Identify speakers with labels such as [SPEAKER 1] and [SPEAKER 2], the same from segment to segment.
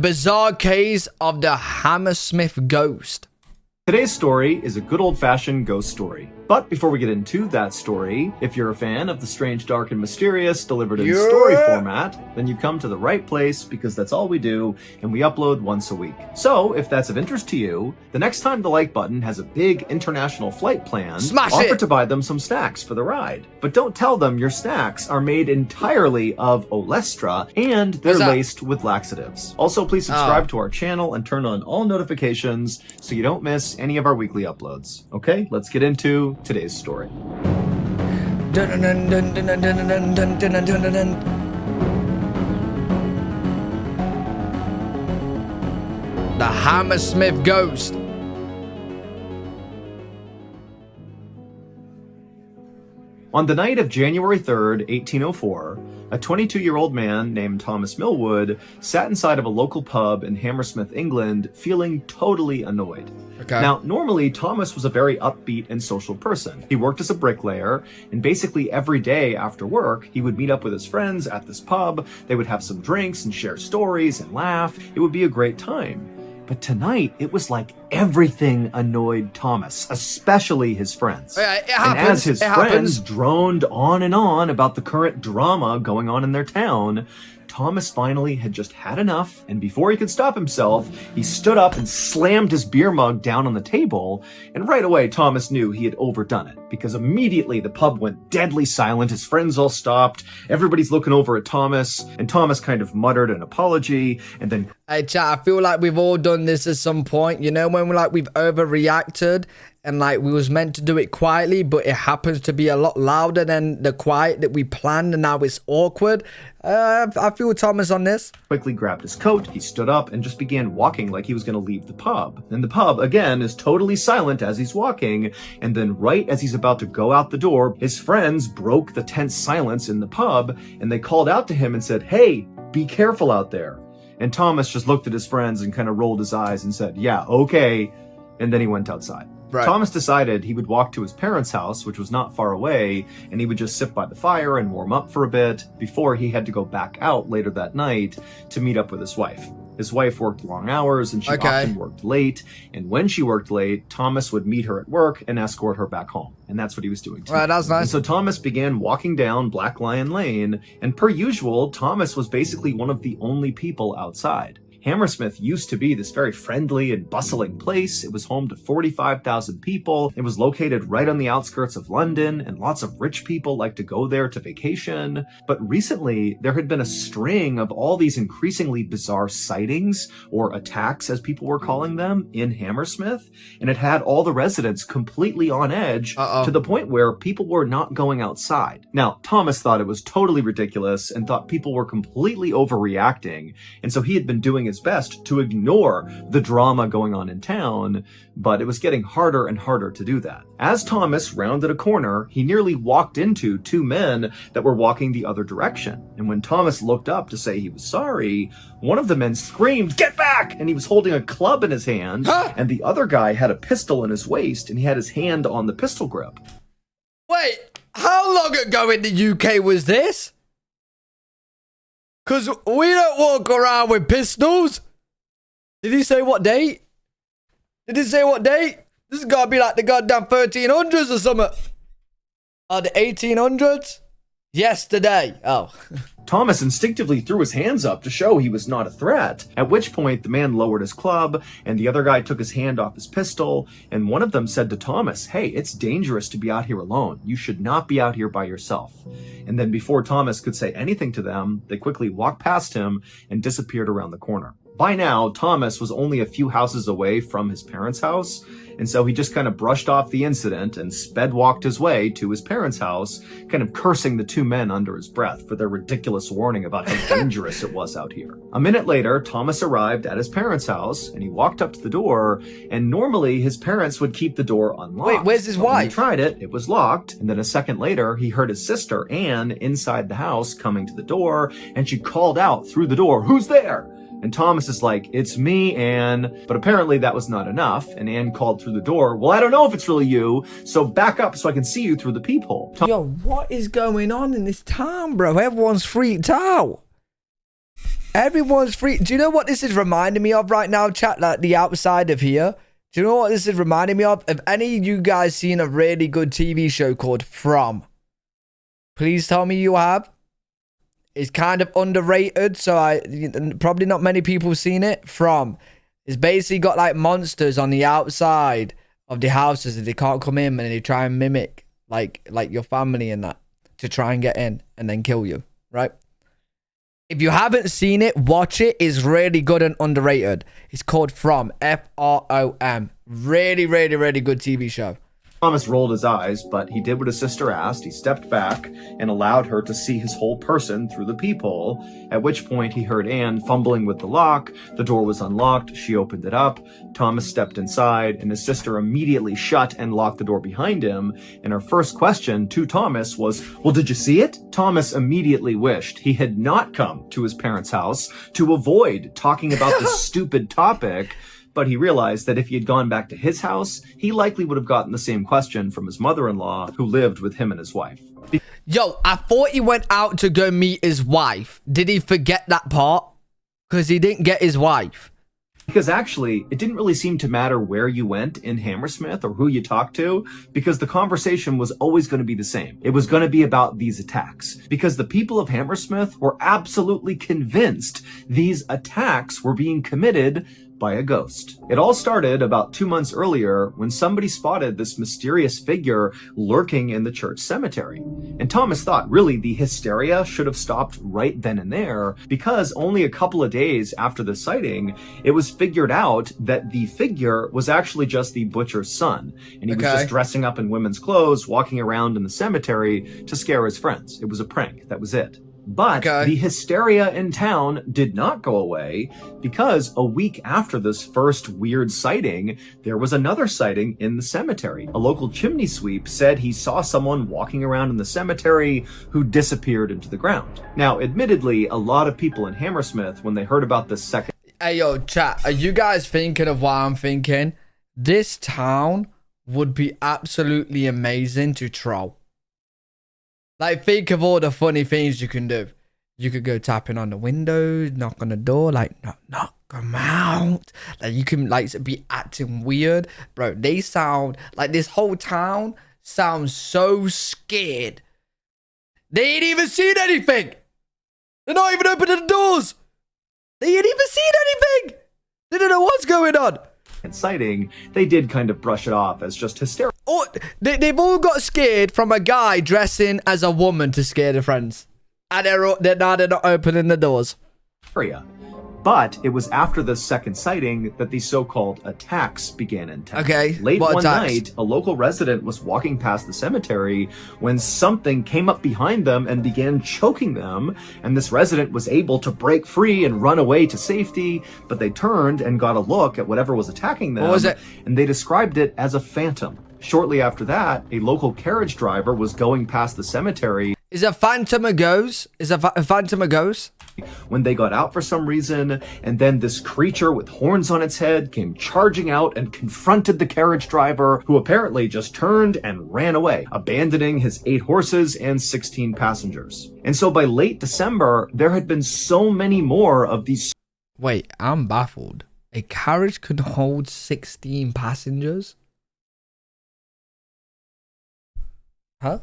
[SPEAKER 1] bizarre case of the Hammersmith ghost.
[SPEAKER 2] Today's story is a good old-fashioned ghost story. But before we get into that story, if you're a fan of the strange, dark, and mysterious delivered in story format, then you've come to the right place because that's all we do, and we upload once a week. So, if that's of interest to you, the next time the like button has a big international flight planned, offer to buy them some snacks for the ride. But don't tell them your snacks are made entirely of Olestra and they're laced with laxatives. Also, please subscribe to our channel and turn on all notifications so you don't miss any of our weekly uploads. Okay, let's get into today's story. The
[SPEAKER 1] Hammersmith ghost.
[SPEAKER 2] On the night of January 3rd, 1804, a 22-year-old man named Thomas Millwood sat inside of a local pub in Hammersmith, England, feeling totally annoyed. Now, normally, Thomas was a very upbeat and social person. He worked as a bricklayer, and basically every day after work, he would meet up with his friends at this pub. They would have some drinks and share stories and laugh. It would be a great time. But tonight, it was like everything annoyed Thomas, especially his friends.
[SPEAKER 1] And
[SPEAKER 2] as his friends droned on and on about the current drama going on in their town, Thomas finally had just had enough, and before he could stop himself, he stood up and slammed his beer mug down on the table, and right away Thomas knew he had overdone it, because immediately the pub went deadly silent, his friends all stopped, everybody's looking over at Thomas, and Thomas kind of muttered an apology, and then...
[SPEAKER 1] Hey chat, I feel like we've all done this at some point, you know, when we've overreacted, and like we was meant to do it quietly, but it happens to be a lot louder than the quiet that we planned, and now it's awkward. I feel Thomas on this.
[SPEAKER 2] Quickly grabbed his coat, he stood up and just began walking like he was going to leave the pub. And the pub, again, is totally silent as he's walking, and then right as he's about to go out the door, his friends broke the tense silence in the pub, and they called out to him and said, "Hey, be careful out there." And Thomas just looked at his friends and kind of rolled his eyes and said, "Yeah, okay," and then he went outside. Thomas decided he would walk to his parents' house, which was not far away, and he would just sit by the fire and warm up for a bit before he had to go back out later that night to meet up with his wife. His wife worked long hours and she often worked late, and when she worked late, Thomas would meet her at work and escort her back home. And that's what he was doing too.
[SPEAKER 1] Right, that's nice.
[SPEAKER 2] And so Thomas began walking down Black Lion Lane, and per usual, Thomas was basically one of the only people outside. Hammersmith used to be this very friendly and bustling place. It was home to 45,000 people. It was located right on the outskirts of London, and lots of rich people like to go there to vacation. But recently, there had been a string of all these increasingly bizarre sightings, or attacks as people were calling them, in Hammersmith, and it had all the residents completely on edge to the point where people were not going outside. Now, Thomas thought it was totally ridiculous and thought people were completely overreacting, and so he had been doing his best to ignore the drama going on in town, but it was getting harder and harder to do that. As Thomas rounded a corner, he nearly walked into two men that were walking the other direction. And when Thomas looked up to say he was sorry, one of the men screamed, "Get back!" And he was holding a club in his hand, and the other guy had a pistol in his waist, and he had his hand on the pistol grip.
[SPEAKER 1] Wait, how long ago in the UK was this? Because we don't walk around with pistols. Did he say what date? This has got to be like the goddamn 1300s or something. The 1800s? Yesterday. Oh.
[SPEAKER 2] Thomas instinctively threw his hands up to show he was not a threat, at which point the man lowered his club, and the other guy took his hand off his pistol, and one of them said to Thomas, "Hey, it's dangerous to be out here alone. You should not be out here by yourself." And then before Thomas could say anything to them, they quickly walked past him and disappeared around the corner. By now, Thomas was only a few houses away from his parents' house, and so he just kind of brushed off the incident and sped walked his way to his parents' house, kind of cursing the two men under his breath for their ridiculous warning about how dangerous it was out here. A minute later, Thomas arrived at his parents' house, and he walked up to the door, and normally his parents would keep the door unlocked.
[SPEAKER 1] Wait, where's his wife?
[SPEAKER 2] When he tried it, it was locked, and then a second later, he heard his sister, Anne, inside the house coming to the door, and she called out through the door, "Who's there?" And Thomas is like, "It's me, Anne." But apparently that was not enough, and Anne called through the door, "Well, I don't know if it's really you, so back up so I can see you through the peephole."
[SPEAKER 1] Yo, what is going on in this town, bro? Everyone's freaked out. Everyone's free. Do you know what this is reminding me of right now, chat? Like the outside of here. Do you know what this is reminding me of? Have any of you guys seen a really good TV show called From? Please tell me you have. It's kind of underrated, so probably not many people have seen it. From. It's basically got like monsters on the outside of the houses that they can't come in, and they try and mimic like your family and that to try and get in and then kill you, right? If you haven't seen it, watch it. It's really good and underrated. It's called From. From. Really, really, really good TV show.
[SPEAKER 2] Thomas rolled his eyes, but he did what his sister asked. He stepped back and allowed her to see his whole person through the peephole, at which point he heard Anne fumbling with the lock. The door was unlocked. She opened it up. Thomas stepped inside, and his sister immediately shut and locked the door behind him. And her first question to Thomas was, well, did you see it? Thomas immediately wished he had not come to his parents' house to avoid talking about this stupid topic. But he realized that if he had gone back to his house, he likely would have gotten the same question from his mother-in-law, who lived with him and his wife.
[SPEAKER 1] Yo, I thought he went out to go meet his wife. Did he forget that part? Because he didn't get his wife.
[SPEAKER 2] Because actually, it didn't really seem to matter where you went in Hammersmith or who you talked to, because the conversation was always going to be the same. It was going to be about these attacks, because the people of Hammersmith were absolutely convinced these attacks were being committed by a ghost. It all started about 2 months earlier when somebody spotted this mysterious figure lurking in the church cemetery. And Thomas thought really the hysteria should have stopped right then and there, because only a couple of days after the sighting, it was figured out that the figure was actually just the butcher's son. And he was just dressing up in women's clothes, walking around in the cemetery to scare his friends. It was a prank. That was it. But the hysteria in town did not go away, because a week after this first weird sighting, there was another sighting in the cemetery. A local chimney sweep said he saw someone walking around in the cemetery who disappeared into the ground. Now, admittedly, a lot of people in Hammersmith, when they heard about this second...
[SPEAKER 1] Hey, yo, chat, are you guys thinking of what I'm thinking? This town would be absolutely amazing to troll. Like, think of all the funny things you can do. You could go tapping on the windows, knock on the door, like, knock them out. Like, you can, like, be acting weird. Bro, they sound, like, this whole town sounds so scared. They ain't even seen anything. They're not even opening the doors. They ain't even seen anything. They don't know what's going on.
[SPEAKER 2] And sighting, they did kind of brush it off as just hysterical.
[SPEAKER 1] Oh, they've all got scared from a guy dressing as a woman to scare their friends. And they're not opening the doors.
[SPEAKER 2] But it was after the second sighting that the so-called attacks began in town.
[SPEAKER 1] Okay,
[SPEAKER 2] Late
[SPEAKER 1] what
[SPEAKER 2] one
[SPEAKER 1] attacks?
[SPEAKER 2] night, a local resident was walking past the cemetery when something came up behind them and began choking them, and this resident was able to break free and run away to safety, but they turned and got a look at whatever was attacking them,
[SPEAKER 1] What was it?
[SPEAKER 2] and they described it as a phantom. Shortly after that, a local carriage driver was going past the cemetery.
[SPEAKER 1] Is a phantom a ghost? Is a phantom a ghost?
[SPEAKER 2] When they got out for some reason, and then this creature with horns on its head came charging out and confronted the carriage driver, who apparently just turned and ran away, abandoning his 8 horses and 16 passengers. And so by late December, there had been so many more of these...
[SPEAKER 1] Wait, I'm baffled. A carriage could hold 16 passengers? Huh?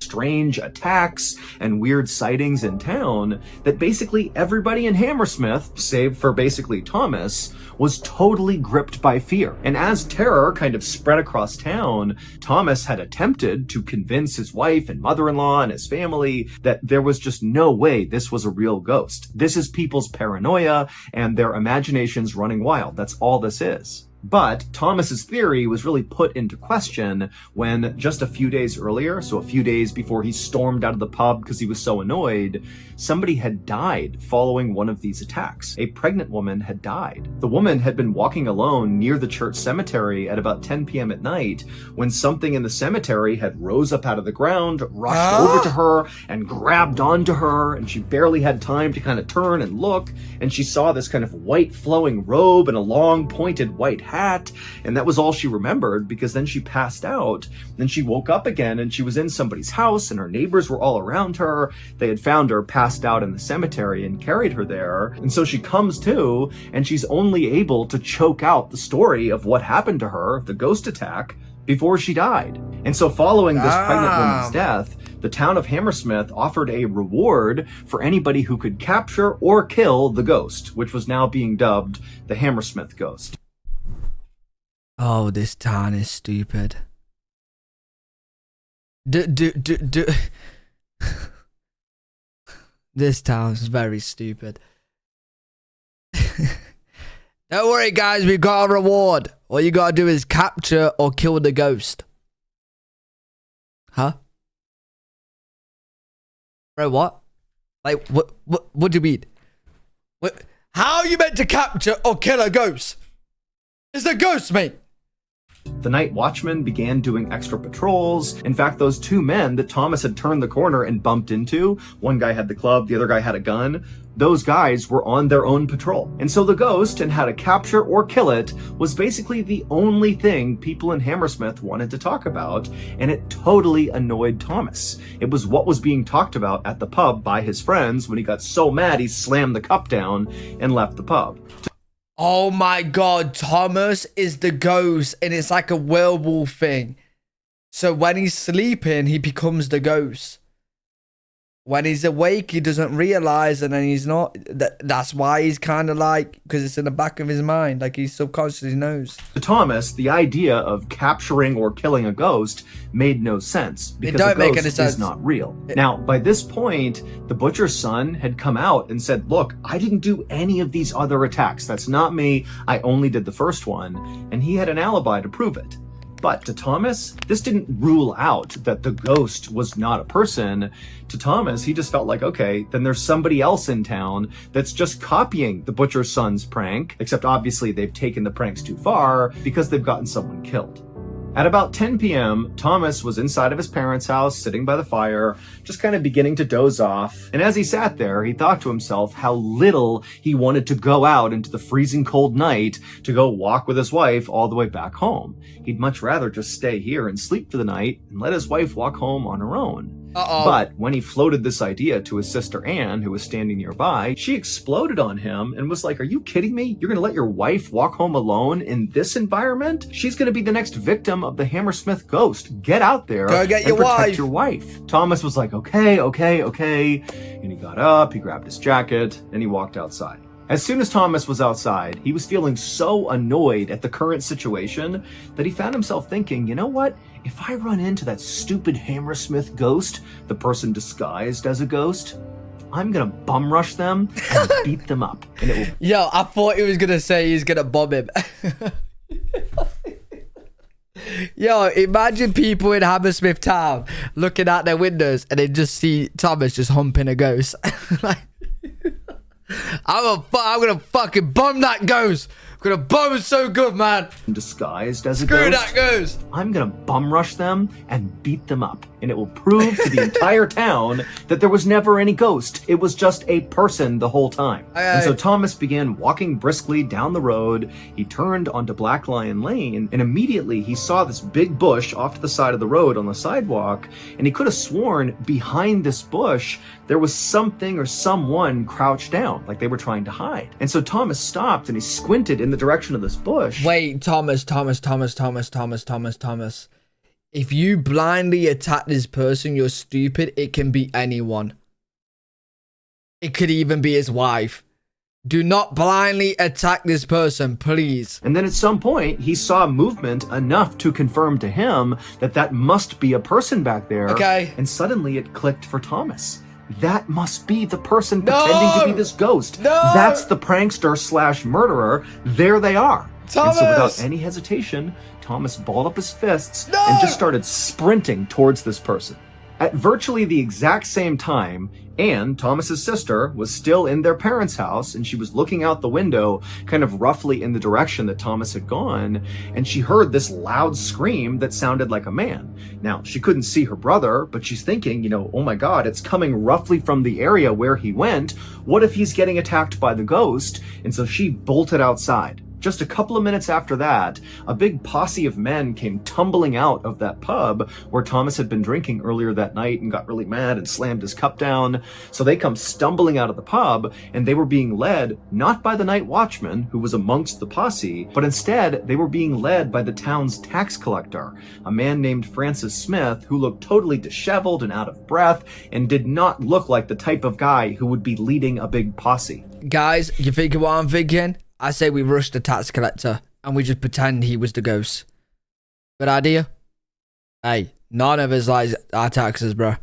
[SPEAKER 2] strange attacks and weird sightings in town that basically everybody in Hammersmith, save for basically Thomas, was totally gripped by fear. And as terror kind of spread across town, Thomas had attempted to convince his wife and mother-in-law and his family that there was just no way this was a real ghost. This is people's paranoia and their imaginations running wild. That's all this is. But Thomas's theory was really put into question when just a few days earlier, so a few days before he stormed out of the pub because he was so annoyed, somebody had died following one of these attacks. A pregnant woman had died. The woman had been walking alone near the church cemetery at about 10 p.m. at night when something in the cemetery had rose up out of the ground, rushed over to her, and grabbed onto her, and she barely had time to kind of turn and look, and she saw this kind of white flowing robe and a long pointed white hat hat. And that was all she remembered, because then she passed out. Then she woke up again and she was in somebody's house and her neighbors were all around her. They had found her passed out in the cemetery and carried her there. And so she comes to, and she's only able to choke out the story of what happened to her, the ghost attack, before she died. And so following this pregnant woman's death, the town of Hammersmith offered a reward for anybody who could capture or kill the ghost, which was now being dubbed the Hammersmith ghost.
[SPEAKER 1] Oh, this town is stupid. This town's very stupid. Don't worry, guys, we got a reward. All you gotta do is capture or kill the ghost. Huh? Bro, what? Like, what do you mean? What? How are you meant to capture or kill a ghost? It's a ghost, mate.
[SPEAKER 2] The night watchman began doing extra patrols. In fact, those two men that Thomas had turned the corner and bumped into, one guy had the club, the other guy had a gun, those guys were on their own patrol. And so the ghost and how to capture or kill it was basically the only thing people in Hammersmith wanted to talk about, and it totally annoyed Thomas. It was what was being talked about at the pub by his friends. When he got so mad, he slammed the cup down and left the pub.
[SPEAKER 1] Oh my god, Thomas is the ghost, and it's like a werewolf thing. So when he's sleeping, he becomes the ghost. When he's awake, he doesn't realize, and then he's not. That's why he's kind of like, because it's in the back of his mind, like he subconsciously knows.
[SPEAKER 2] To Thomas, the idea of capturing or killing a ghost made no sense, because a ghost is not real. Now, by this point, the butcher's son had come out and said, look, I didn't do any of these other attacks. That's not me. I only did the first one. And he had an alibi to prove it. But to Thomas, this didn't rule out that the ghost was not a person. To Thomas, he just felt like, okay, then there's somebody else in town that's just copying the butcher's son's prank, except obviously they've taken the pranks too far because they've gotten someone killed. At about 10 p.m., Thomas was inside of his parents' house, sitting by the fire, just kind of beginning to doze off. And as he sat there, he thought to himself how little he wanted to go out into the freezing cold night to go walk with his wife all the way back home. He'd much rather just stay here and sleep for the night and let his wife walk home on her own. But when he floated this idea to his sister Anne, who was standing nearby, she exploded on him and was like, are you kidding me? You're gonna let your wife walk home alone in this environment? She's gonna be the next victim of the Hammersmith ghost. Get out there and protect your wife. Thomas was like, okay. And he got up, he grabbed his jacket, and he walked outside. As soon as Thomas was outside, he was feeling so annoyed at the current situation that he found himself thinking, you know what? If I run into that stupid Hammersmith ghost, the person disguised as a ghost, I'm gonna bum rush them and beat them up. And it will.
[SPEAKER 1] Yo, I thought he was gonna say he's gonna bomb him. Yo, imagine people in Hammersmith town looking out their windows and they just see Thomas just humping a ghost. Like, I'm gonna fucking bomb that ghost. I'm gonna bomb it so good, man.
[SPEAKER 2] Disguised as a
[SPEAKER 1] Screw
[SPEAKER 2] ghost.
[SPEAKER 1] that ghost.
[SPEAKER 2] I'm gonna bum rush them and beat them up. And it will prove to the entire town that there was never any ghost. It was just a person the whole time. And so Thomas began walking briskly down the road. He turned onto Black Lion Lane, and immediately he saw this big bush off to the side of the road on the sidewalk. And he could have sworn behind this bush, there was something or someone crouched down, like they were trying to hide. And so Thomas stopped and he squinted in the direction of this bush.
[SPEAKER 1] Wait, Thomas. If you blindly attack this person, you're stupid. It can be anyone. It could even be his wife. Do not blindly attack this person, please.
[SPEAKER 2] And then at some point, he saw movement enough to confirm to him that that must be a person back there.
[SPEAKER 1] Okay.
[SPEAKER 2] And suddenly it clicked for Thomas. That must be the person pretending to be this ghost.
[SPEAKER 1] No!
[SPEAKER 2] That's the prankster / murderer. There they are.
[SPEAKER 1] Thomas!
[SPEAKER 2] And so without any hesitation, Thomas balled up his fists and just started sprinting towards this person. At virtually the exact same time, Anne, Thomas's sister, was still in their parents' house, and she was looking out the window kind of roughly in the direction that Thomas had gone, and she heard this loud scream that sounded like a man. Now, she couldn't see her brother, but she's thinking, oh my god, it's coming roughly from the area where he went. What if he's getting attacked by the ghost? And so she bolted outside. Just a couple of minutes after that, a big posse of men came tumbling out of that pub where Thomas had been drinking earlier that night and got really mad and slammed his cup down. So they come stumbling out of the pub, and they were being led not by the night watchman, who was amongst the posse, but instead they were being led by the town's tax collector, a man named Francis Smith, who looked totally disheveled and out of breath and did not look like the type of guy who would be leading a big posse.
[SPEAKER 1] Guys, you thinking what I'm thinking? I say we rush the tax collector and we just pretend he was the ghost. Good idea? Hey, none of us likes our taxes, bro.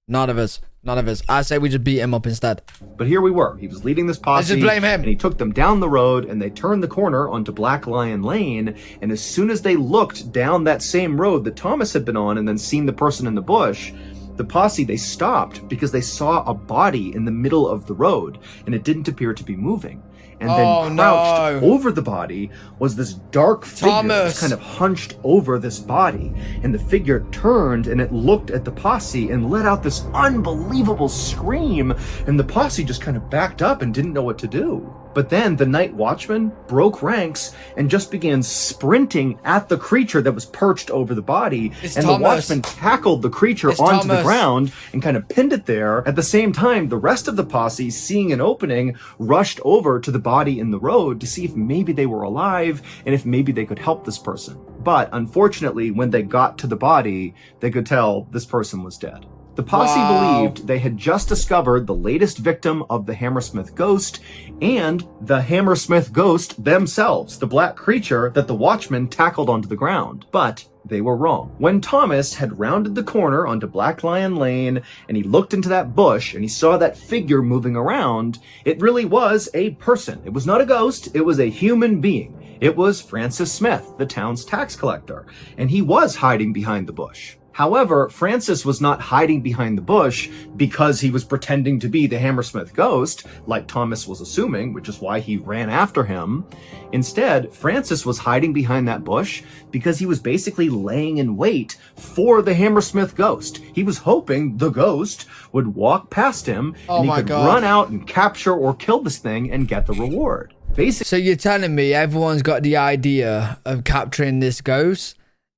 [SPEAKER 1] None of us. None of us. I say we just beat him up instead.
[SPEAKER 2] But here we were. He was leading this posse.
[SPEAKER 1] Let's just blame him.
[SPEAKER 2] And he took them down the road, and they turned the corner onto Black Lion Lane. And as soon as they looked down that same road that Thomas had been on and then seen the person in the bush, the posse, they stopped because they saw a body in the middle of the road, and it didn't appear to be moving. And then crouched over the body was this dark figure that was kind of hunched over this body. And the figure turned and it looked at the posse and let out this unbelievable scream. And the posse just kind of backed up and didn't know what to do. But then the night watchman broke ranks and just began sprinting at the creature that was perched over the body. And the watchman tackled the creature onto the ground and kind of pinned it there. At the same time, the rest of the posse, seeing an opening, rushed over to the body in the road to see if maybe they were alive and if maybe they could help this person. But unfortunately, when they got to the body, they could tell this person was dead. The posse believed they had just discovered the latest victim of the Hammersmith ghost and the Hammersmith ghost themselves, the black creature that the watchman tackled onto the ground. But they were wrong. When Thomas had rounded the corner onto Black Lion Lane and he looked into that bush and he saw that figure moving around, it really was a person. It was not a ghost, it was a human being. It was Francis Smith, the town's tax collector, and he was hiding behind the bush. However, Francis was not hiding behind the bush because he was pretending to be the Hammersmith ghost, like Thomas was assuming, which is why he ran after him. Instead, Francis was hiding behind that bush because he was basically laying in wait for the Hammersmith ghost. He was hoping the ghost would walk past him and he could run out and capture or kill this thing and get the reward. Basically,
[SPEAKER 1] so you're telling me everyone's got the idea of capturing this ghost,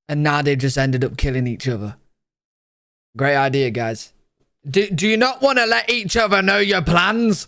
[SPEAKER 1] and now they just ended up killing each other. Great idea, guys. Do you not want to let each other know your plans?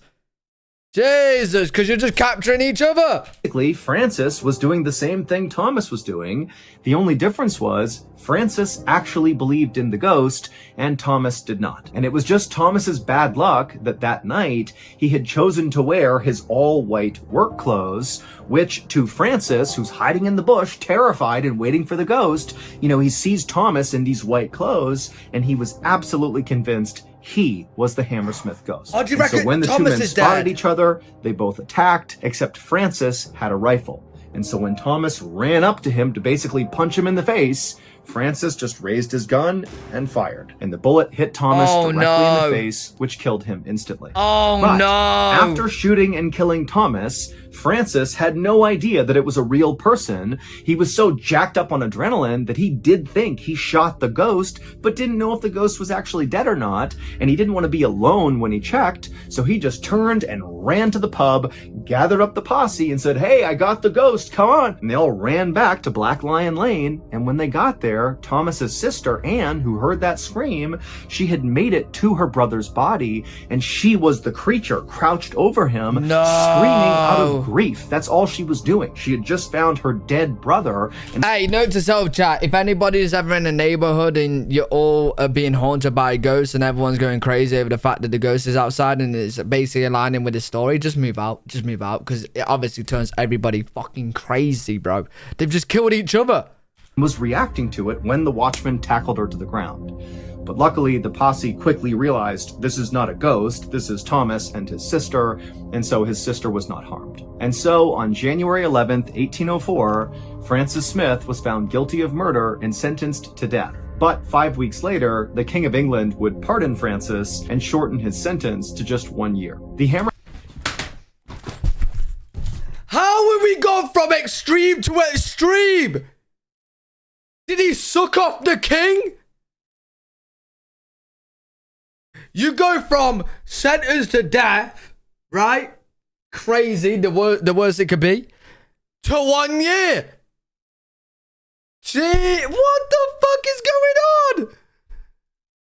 [SPEAKER 1] Jesus, because you're just capturing each other.
[SPEAKER 2] Basically, Francis was doing the same thing Thomas was doing. The only difference was Francis actually believed in the ghost and Thomas did not. And it was just Thomas's bad luck that that night he had chosen to wear his all-white work clothes, which to Francis, who's hiding in the bush, terrified and waiting for the ghost, he sees Thomas in these white clothes and he was absolutely convinced he was the Hammersmith ghost.
[SPEAKER 1] Oh, do you reckon
[SPEAKER 2] so when the
[SPEAKER 1] Thomas
[SPEAKER 2] two men spotted each other, they both attacked, except Francis had a rifle. And so when Thomas ran up to him to basically punch him in the face, Francis just raised his gun and fired. And the bullet hit Thomas directly in the face, which killed him instantly. But after shooting and killing Thomas, Francis had no idea that it was a real person. He was so jacked up on adrenaline that he did think he shot the ghost, but didn't know if the ghost was actually dead or not. And he didn't want to be alone when he checked. So he just turned and ran to the pub, gathered up the posse and said, "Hey, I got the ghost, come on." And they all ran back to Black Lion Lane. And when they got there, Thomas's sister, Anne, who heard that scream, she had made it to her brother's body, and she was the creature crouched over him, screaming out of grief. That's all she was doing. She had just found her dead brother. And
[SPEAKER 1] hey, note to self, chat. If anybody's ever in a neighborhood and you're all being haunted by a ghost and everyone's going crazy over the fact that the ghost is outside and it's basically aligning with the story, just move out. Just move out, because it obviously turns everybody fucking crazy, bro. They've just killed each other.
[SPEAKER 2] Was reacting to it when the watchman tackled her to the ground. But luckily, the posse quickly realized this is not a ghost, this is Thomas and his sister, and so his sister was not harmed. And so, on January 11th, 1804, Francis Smith was found guilty of murder and sentenced to death. But 5 weeks later, the King of England would pardon Francis and shorten his sentence to just 1 year.
[SPEAKER 1] How have we gone from extreme to extreme? Did he suck off the king? You go from sentence to death, right? Crazy, the worst it could be, to 1 year. Gee, what the fuck is going on?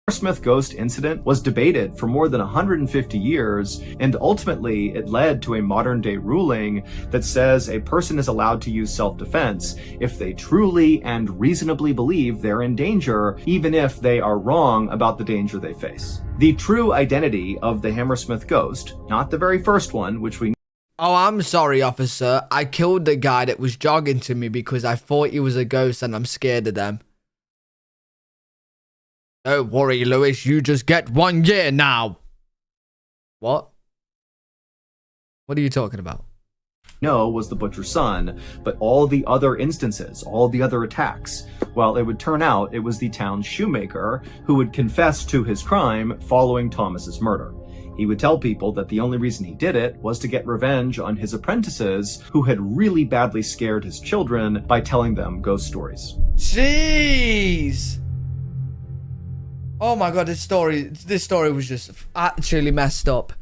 [SPEAKER 2] Hammersmith ghost incident was debated for more than 150 years, and ultimately it led to a modern-day ruling that says a person is allowed to use self-defense if they truly and reasonably believe they're in danger, even if they are wrong about the danger they face. The true identity of the Hammersmith ghost, not the very first one, which we
[SPEAKER 1] Oh, I'm sorry, officer. I killed the guy that was jogging to me because I thought he was a ghost and I'm scared of them. Don't worry, Lewis. You just get 1 year now. What? What are you talking about?
[SPEAKER 2] know was the butcher's son, but all the other instances, all the other attacks, well, it would turn out it was the town's shoemaker who would confess to his crime following Thomas's murder. He would tell people that the only reason he did it was to get revenge on his apprentices who had really badly scared his children by telling them ghost stories.
[SPEAKER 1] Jeez. Oh my god, this story was just actually messed up.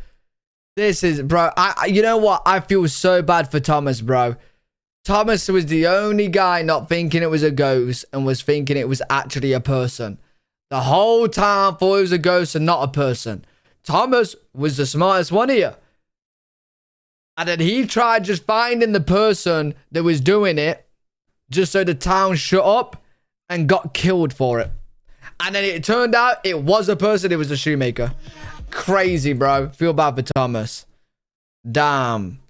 [SPEAKER 1] This is, bro, you know what? I feel so bad for Thomas, bro. Thomas was the only guy not thinking it was a ghost and was thinking it was actually a person. The whole time thought it was a ghost and not a person. Thomas was the smartest one here. And then he tried just finding the person that was doing it just so the town shut up and got killed for it. And then it turned out it was a person. It was a shoemaker. Crazy, bro. Feel bad for Thomas. Damn.